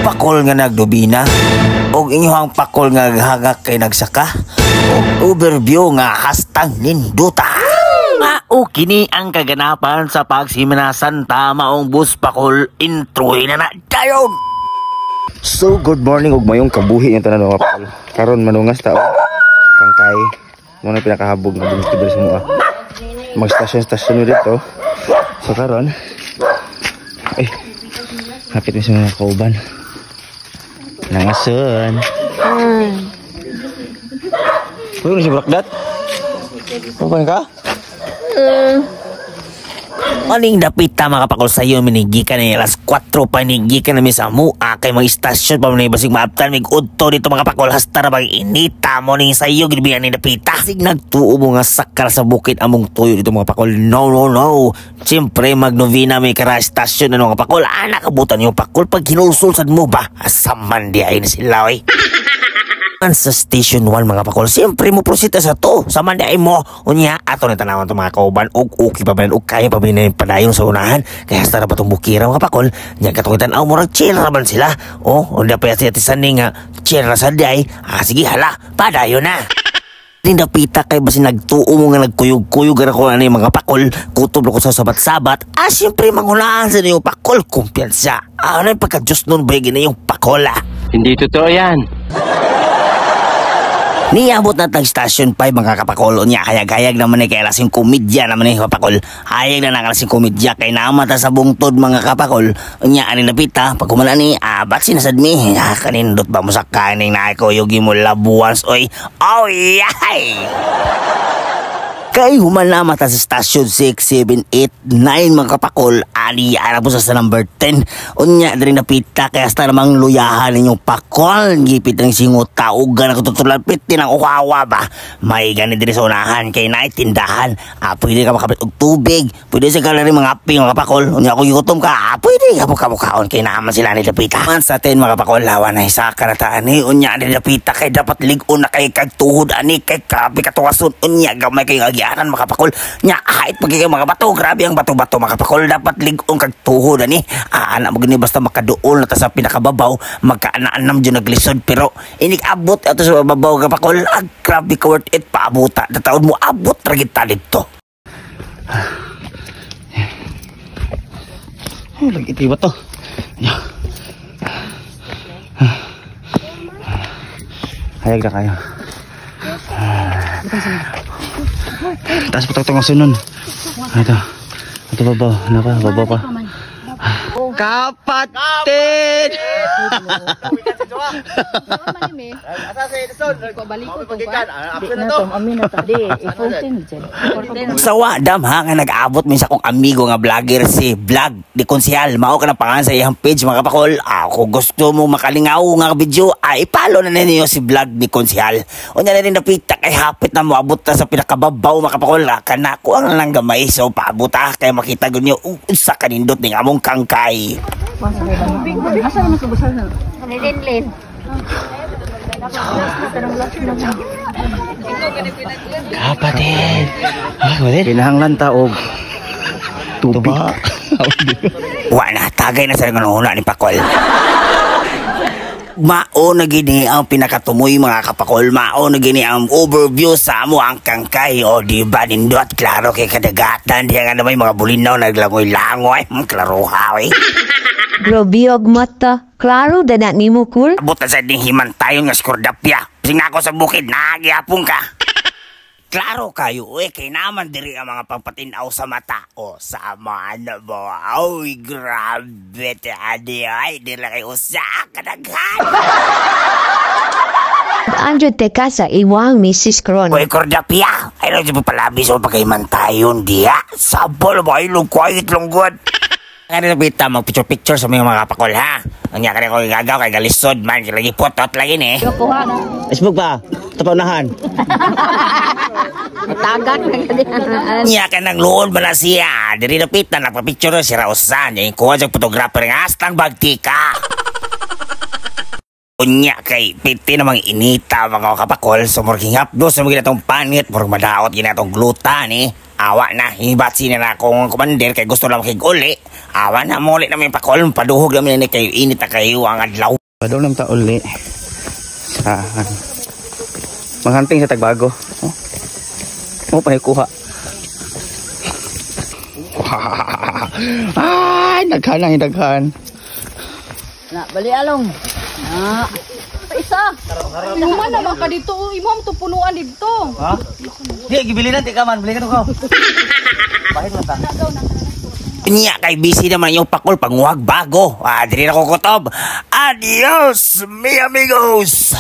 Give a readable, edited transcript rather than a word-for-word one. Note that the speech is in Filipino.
pakol nga nagdubina og inyong pakol nga hagak kay nagsaka og overview nga hastang ninduta. Mao kini ang kaganapan sa pagsiminasan tamaong bus pakol introy na dayon. So good morning ug mayong kabuhi yung tanan mga pakol. Karon manungas ta kangkay mo na pinakahabog nga bumistibel sa mua. Mag-stasyon dito. So karon ay hapit ni sa mga kauban. Nangason. Uy, si Brakdat. Kumpang ka? Maling dapita mga kapakol sa iyo minigi ka na alas 4 panigi ka na sa mua kay mga istasyon pa mga basig maaptan mig udto dito mga kapakol hasta na bang inita mo ning sa iyo ginibiyan ni dapita sig nagtuo mo nga sakal sa bukid among tuyo dito mga kapakol. No siyempre magnovena may kara istasyon na mga kapakol anak abutan yung pakol pag hinulsulsan mo ba asaman di ay na sila sa station 1 mga pakol siyempre mo prosita sa to sa manday mo unya ato na tanawan itong mga kauban og okay pa ba og kaya pa ba na yung padayon sa unahan kaya hasta na ba itong bukira mga pakol niya katukitan ang murag chill raman sila onda pa yati sani nga chill na sa day sige hala padayon na Nindapita kay basi nagtuo mo nga nagkuyog-kuyog ako na yung mga pakol kutob ko sa sabat-sabat siyempre mangulaan sa yung pakol kumpiyansa ano yung pagka-Diyos nun ba yung pakola hindi totoo yan. Niabot na tag-station 5 mga kapakol niya hayag-hayag naman kay alas 5 komedya naman kapakol hayag na alas 5 komedya kay namata sa bungtod mga kapakol niya ani napita pag kumana ni ba't sinasad mi kanindot ba mo sa kaning na ako yogi mo labuans oy yay kay human na mata sa station 6, 7, 8, 9 mga kapakol ani ara po sa number 10 unya diri napita kay hasta namang luyahan ninyong pakol gipit ng singot taugan ako tutulan pitin ang ukawa ba may gani diri sa unahan kay naitindahan pwede ka makapit og tubig pwede sa kalari mga api mga kapakol unya ako yutom ka pwede ka mukaon kay naman sila ni napita man sa 10 mga kapakol lawan na isa karataan ni unya ni napita kay dapat ligon na kay kagtuhod ani kay kapi katuwason unya gamay kay agianan mga kapakol nya kahit pagiging mga bato grabe ang bato-bato mga kapakol dapat ligong kagtuhod ani anak mo gani basta makaduol na ta sa pinakababaw magkaanaan dyan naglisod pero inig-abot ato sa babaw kapakol grabe ka worth it paabuta na taon mo abot ragit talit to lagi itiba to hayag na kayo taas patok tong sunon ito babaw pa kapatid sawa dam ha nga nag-abot minsan kong amigo nga vlogger si Vlog di Konsyal mao ka na pangalan sa iyang page mga kapakol ako gusto mo makalingaw nga video ipalo na ninyo si Vlog di Konsyal unya na rin napita kay hapit na moabot na sa pinakababaw mga kapakol kana ko ang lang gamay so paabot kay makita gunyo sa kanindot ning among kangkay asa na subusal na Linlin kapatid kinahanglan ta og tubig wala tagay na sa ngununa ni pakol mao na gini ang pinakatumoy mga kapakol mao na gini ang overview sa amo ang kangkay diba nindot klaro kay kadagatan diya nga na may mga bulinaw naglangoy-langoy klaro hawi bro biog mata klaro dana nimo cool abot na sa ding himantayon nga skordapya sing ako sa bukid nagyapong ka klaro kayo kay naman diri ang mga pagpatinaw sa mata sama na mo ay grabe adi ay dili kay usa kadaghan Andrew teka sa iwang Mrs. Cron kordapya ay lang palabi sa paghimantayon diya sabol mo ay quiet lang good Kaya nabita mag-picture-picture sa mga kapakol ha. Ang kaya ko gagaw kay galisod man. Lagi putot lagi ni. Facebook pa. Tapaunahan. Tagat na niya ka ng loon ba na siya. Diri napit na nagpa-picture si Rausan. Yung kuha sa photographer nga hastang bagtika. Unya kay piti namang inita mga kapakol. So murking hapdo sa mga itong panit. Murag madaot yun itong glutan eh. Awa na, hibatsi na akong kumandir kay gusto lang kiguli. Awa na, muli na may pakol. Paduhog namin na kayo, init na kayo ang adlaw. Padaw lang ta uli. Sa manghunting sa Tagbago. Oh, panikuha. Ay, daghan lang, daghan. Na, bali along. Na. Isa. Inuman naman ka dito. Imam to punuan dito. Ha? Di, gibilinan, di ka man. Bili ka to ka. Bahit lang ta. Unya kay busy naman yung pakol panguhag bago. Diri na ko kutob. Adios, mi amigos!